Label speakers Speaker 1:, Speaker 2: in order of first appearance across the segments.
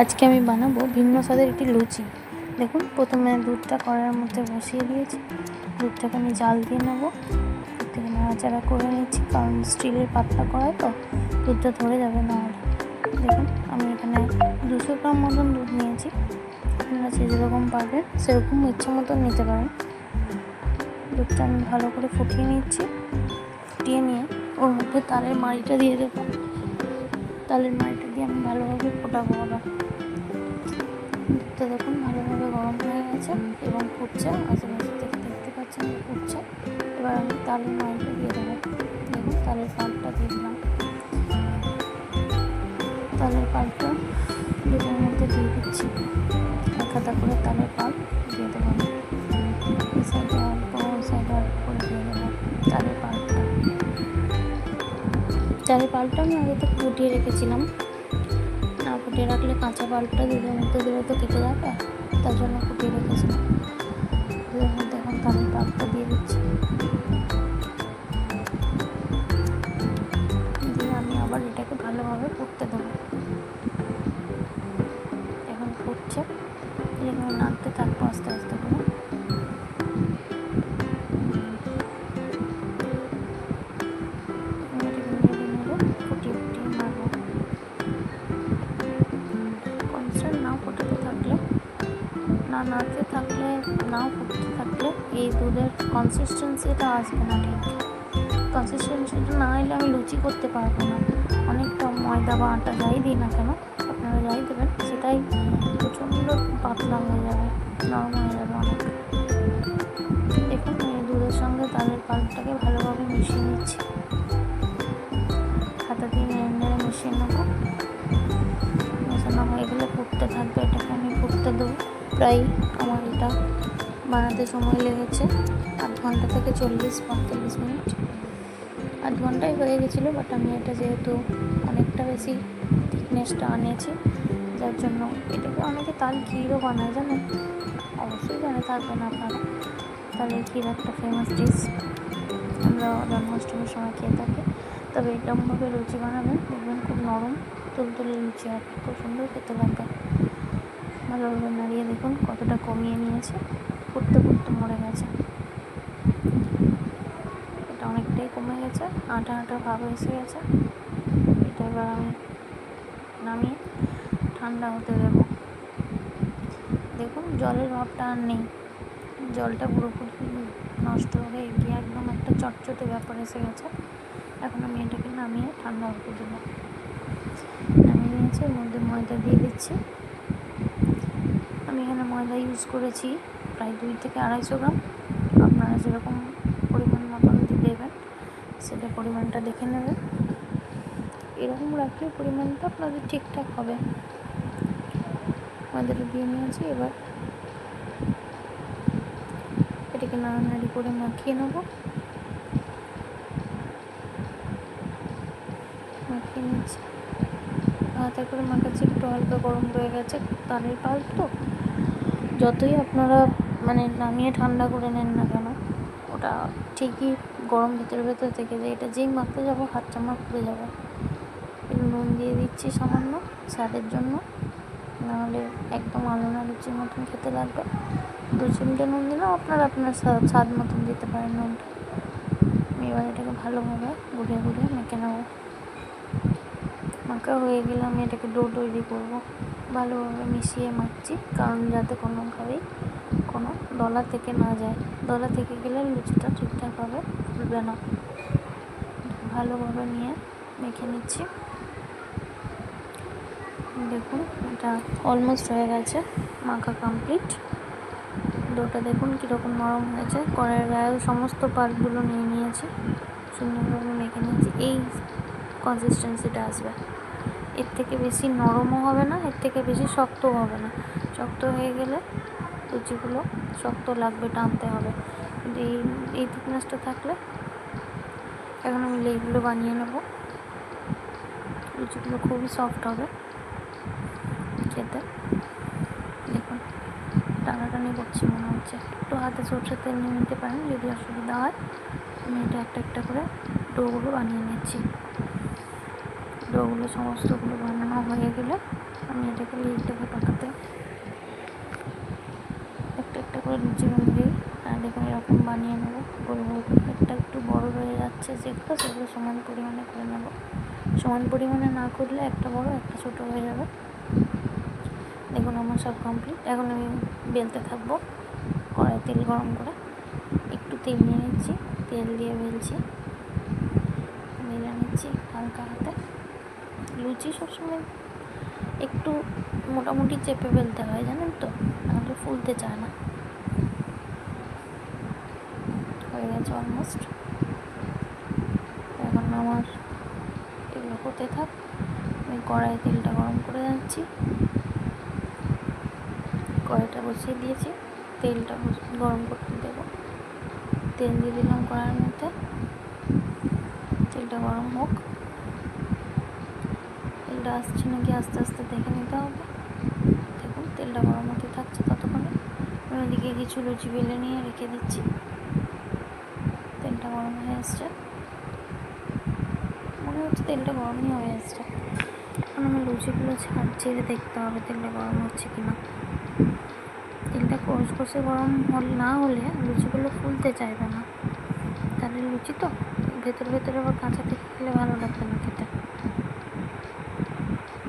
Speaker 1: আজকে আমি বানাবো ভিন্ন স্বাদের একটি লুচি। দেখুন, প্রথমে দুধটা কড়াইয়ের মধ্যে বসিয়ে দিয়েছি। দুধটাকে আমি জাল দিয়ে নেবো। দুধ থেকে নাড়াচাড়া করে নিচ্ছি, কারণ স্টিলের পাতলা কড়াই তো দুধটা ধরে যাবে নাহলে। দেখুন, আমি এখানে 200 গ্রাম মতন দুধ নিয়েছি। আপনারা যে যেরকম পারবেন সেরকম ইচ্ছা মতন নিতে পারেন। দুধটা আমি ভালো করে ফুটিয়ে নিচ্ছি। ফুটিয়ে নিয়ে ওর মধ্যে তালের মাড়িটা দিয়ে দেবো। তালের মাড়িটা দিয়ে আমি ভালোভাবে ফোটাবো। আবার দুধটা দেখুন ভালোভাবে গরম হয়ে গেছে এবং ফুটছে। আশেপাশে থেকে দেখতে পাচ্ছেন ফুটছে। এবার আমি তালের মাড়িটা দিয়ে দেবো। দেখুন, তালের পাল্পটা দিয়ে দিলাম। তালের পাল্পটা দুধের মধ্যে দিয়ে দিচ্ছি। এক হাতা করে তালের পাল্প দিয়ে দেবো। এই সাইডে অল্প, ওই সাইডে অল্প করে দিয়ে দেবো তালের পাল্পটা। তালের পাল্পটা আমি আগে থেকে ফুটিয়ে রেখেছিলাম। না ফুটিয়ে রাখলে কাঁচা পাল্পটা দুধের মধ্যে দিলে তো কেটে যাবে, তার জন্য ফুটিয়ে রেখেছিলাম। দুধের মধ্যে এখন তালের পাল্পটা দিয়ে দিচ্ছি। দিয়ে আমি আবার এটাকে ভালোভাবে ফুটতে দেবো। এখন ফুটছে, এরকম নাড়তে থাকবো আস্তে আস্তে করে। ফুটিয়ে ফুটিয়ে মারবো। কনস্ট্যান্ট না ফোটাতে থাকলে, না নাড়তে থাকলে, নাও ফুটতে থাকলে এই দুধের কনসিস্টেন্সিটা আসবে না। ঠিক কনসিস্টেন্সিটা না এলে আমি লুচি করতে পারবো না। অনেকটা ময়দা বা আটা যাই দিই না কেন, আপনারা যাই দেবেন, সেটাই প্রচণ্ড পাতলা হয়ে যাবে, নরম হয়ে যাবে অনেক। দেখুন, এই দুধের সঙ্গে তালের পাল্পটাকে ভালোভাবে মিশিয়ে নিচ্ছি। হাতা দিয়ে নেড়ে নেড়ে মিশিয়ে নেবো। মেশানো হয়ে গেলে ফুটতে থাকবে। এটাকে আমি ফুটতে দেবো। প্রায় আমার এটা বানাতে সময় লেগেছে 8 ঘন্টা থেকে 40-45 মিনিট। 8 ঘন্টাই হয়ে গেছিলো, বাট আমি এটা যেহেতু অনেকটা বেশি থিকনেসটা আনিয়েছি, যার জন্য এটাকে অনেকে তাল ক্ষীরও বানায়, জানেন? অবশ্যই জানে থাকবেন আপনারা। তালের ক্ষীর একটা ফেমাস ডিশ, আমরা জন্মাষ্টমীর সময় খেয়ে থাকি। তবে এরকমভাবে লুচি বানাবেন, দেখবেন খুব নরম তুলতুলে লুচি হবে, খুব সুন্দর খেতে লাগবে। ভালোভাবে নাড়িয়ে দেখুন কতটা কমিয়ে নিয়েছে, ফুটতে ফুটতে মরে গেছে। এটা অনেকটাই কমে গেছে, আটা আটা ভাব এসে গেছে। এটা এবার আমি নামিয়ে ঠান্ডা হতে দেবো। দেখুন, জলের ভাবটা আর নেই, জলটা পুরোপুরি নষ্ট হয়ে গিয়ে একদম একটা চটচটে ব্যাপার এসে গেছে। এখন আমি এটাকে নামিয়ে ঠান্ডা হতে দেবো। নামিয়ে নিয়েছি, এর মধ্যে ময়দা দিয়ে দিচ্ছি। আমি এখানে ময়দা ইউজ করেছি প্রায় 2 থেকে 250 গ্রাম। আপনারা যেরকম পরিমাণ মতন দেবেন সেটা পরিমাণটা দেখে নেবেন। এরকম রাখলে পরিমাণটা আপনাদের ঠিকঠাক হবে। ময়দাটা দিয়ে নিয়েছি। এবার এটাকে নাড়ানাড়ি করে মাখিয়ে নেব। মাখিয়ে নিচ্ছি, হাতে করে মাখাচ্ছি। একটু হালকা গরম হয়ে গেছে তালের পাল্প তো, যতই আপনারা নামিয়ে ঠান্ডা করে নেন না কেন, ওটা ঠিকই গরম ভেতরে ভেতরে থেকে যায়। এটা যেই মাখতে যাবো হাত চামড়া পুড়ে যাবে। একটু নুন দিয়ে দিচ্ছি সামান্য স্বাদের জন্য, নাহলে একদম আলাদা লুচির মতন খেতে লাগবে। 2 চিমটে নুন দিলেও আপনারা আপনার স্বাদ মতন দিতে পারেন নুনটা। আমি এবার এটাকে ভালোভাবে ঘুরিয়ে ঘুরিয়ে মেখে নেবো। মাখা হয়ে গেলে আমি এটাকে ডো তৈরি করবো। ভালোভাবে মিশিয়ে মাখছি, কারণ যাতে কোনোভাবেই কোনো দলা থেকে না যায়। দলা থেকে গেলে লুচিটা ঠিকঠাকভাবে ফুলবে না। ভালোভাবে নিয়ে মেখে নিচ্ছি। দেখুন, এটা অলমোস্ট হয়ে গেছে, মাখা কমপ্লিট। ডোটা দেখুন কীরকম নরম হয়েছে। কড়াইয়ের গায়েও সমস্ত পাল্পগুলো নিয়ে নিয়েছি, সুন্দরভাবে মেখে নিয়েছি। এই কনসিস্টেন্সিটা আসবে, এর থেকে বেশি নরমও হবে না, এর থেকে বেশি শক্তও হবে না। শক্ত হয়ে গেলে লুচিগুলো শক্ত লাগবে, টানতে হবে। কিন্তু এই থিকনেসটা থাকলে, এখন আমি লেগুলো বানিয়ে নেব। লুচিগুলো খুবই সফট হবে খেতে। দেখুন, টানাটানি করছি মনে হচ্ছে। একটু হাতে সরষের তেল নিয়ে নিতে পারেন যদি অসুবিধা হয়। আমি এটা একটা একটা করে ডোগুলো বানিয়ে নিচ্ছি। ডোগুলো সমস্তগুলো বানানো হয়ে গেলে আমি এটাকে লিখে দেবো টাকাতে। একটা একটা করে লুচি বানিয়ে আর দেখুন এরকম বানিয়ে নেবো গোল গোল করে। একটা একটু বড় রয়ে যাচ্ছে যেগুলো, সেগুলো সমান পরিমাণে করে নেবো। সমান পরিমাণে না করলে একটা বড় একটা ছোটো হয়ে যাবে। দেখুন আমার সব কমপ্লিট। এখন আমি বেলতে থাকবো। কড়াই তেল গরম করে একটু তেল নিয়ে নিচ্ছি, তেল দিয়ে বেলছি, বেলে নিচ্ছি হালকা হাতে। লুচি সবসময় একটু মোটামুটি চেপে বেলতে হয়, জানেন তো, নাহলে ফুলতে চায় না। হয়ে গেছে অলমোস্ট। এখন আমার এগুলো হতে থাক, আমি কড়াইয়ে তেলটা গরম করে যাচ্ছি। কড়াইটা বসিয়ে দিয়েছি, তেলটা গরম করতে দেবো। তেল দিয়ে দিলাম কড়াইয়ের মধ্যে, তেলটা গরম হোক। তেলটা আসছে নাকি আস্তে আস্তে দেখে নিতে হবে। দেখুন তেলটা গরম হতে থাকছে ততক্ষণে আমি ওদিকে কিছু লুচি বেলে নিয়ে রেখে দিচ্ছি। তেলটা গরম হয়ে আসছে, মনে হচ্ছে তেলটা গরমই হয়ে আসছে। এখন আমি লুচিগুলো ছেড়ে দেখতে হবে তেলটা গরম হচ্ছে কিনা। তেলটা কষে গরম না হলে লুচিগুলো ফুলতে চাইবে না, তাহলে লুচি তো ভেতরে আবার কাঁচা থেকে খেলে ভালো লাগবে না খেতে।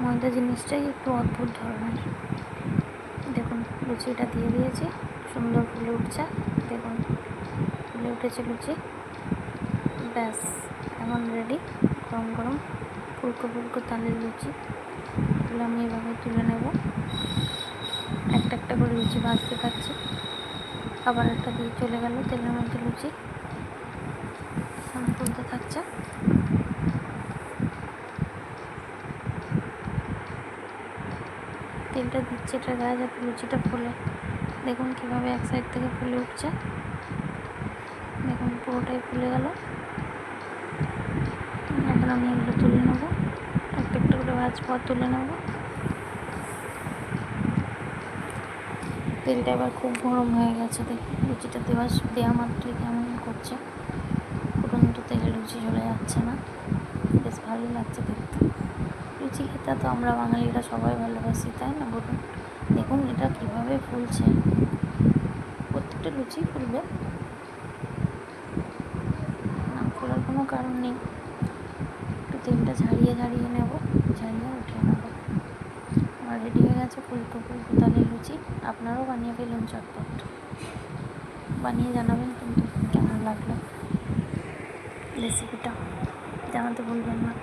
Speaker 1: ময়দা জিনিসটাই একটু অদ্ভুত ধরনের। দেখুন লুচিটা দিয়ে দিয়েছি, সুন্দর ফুলে উঠছে। দেখুন ফুলে উঠেছে লুচি, ব্যাস এখন রেডি। গরম গরম ফুলকো ফুলকো তালের লুচি, এগুলো আমি এভাবে তুলে নেব। একটা একটা করে লুচি ভাজতে থাকছি। আবার একটা দিয়ে চলে গেল তেলের মধ্যে লুচি, তুলতে থাকছে। তেলটা দিচ্ছে এটা গায়ে যাতে লুচিটা ফুলে। দেখুন কীভাবে এক সাইড থেকে ফুলে উঠছে। দেখুন পুরোটাই ফুলে গেল। এখন আমি এগুলো তুলে নেবো, একটা একটা করে ভাজবো আর তুলে নেবো। তেলটা এবার খুব গরম হয়ে গেছে। দেখুন লুচিটা দেওয়া মাত্রই কেমন করছে, ফুটন্ত তেলে লুচি চলে যাচ্ছে না, বেশ ভালোই লাগছে দেখতে। লুচি খেতে তো আমরা বাঙালিরা সবাই ভালোবাসি, তাই না বলুন। দেখুন এটা কীভাবে ফুলছে, প্রত্যেকটা লুচি ফুলবে না, ফোলার কোনো কারণ নেই। একটু তেলটা ঝাড়িয়ে নেব, ঝাড়িয়ে উঠিয়ে নেব। আমার রেডি হয়ে গেছে ফুলকো ফুলকো তালের লুচি। আপনারাও বানিয়ে ফেলুন চটপট, বানিয়ে জানাবেন কিন্তু কেমন লাগলো রেসিপিটা, জানাতে ভুলবেন না।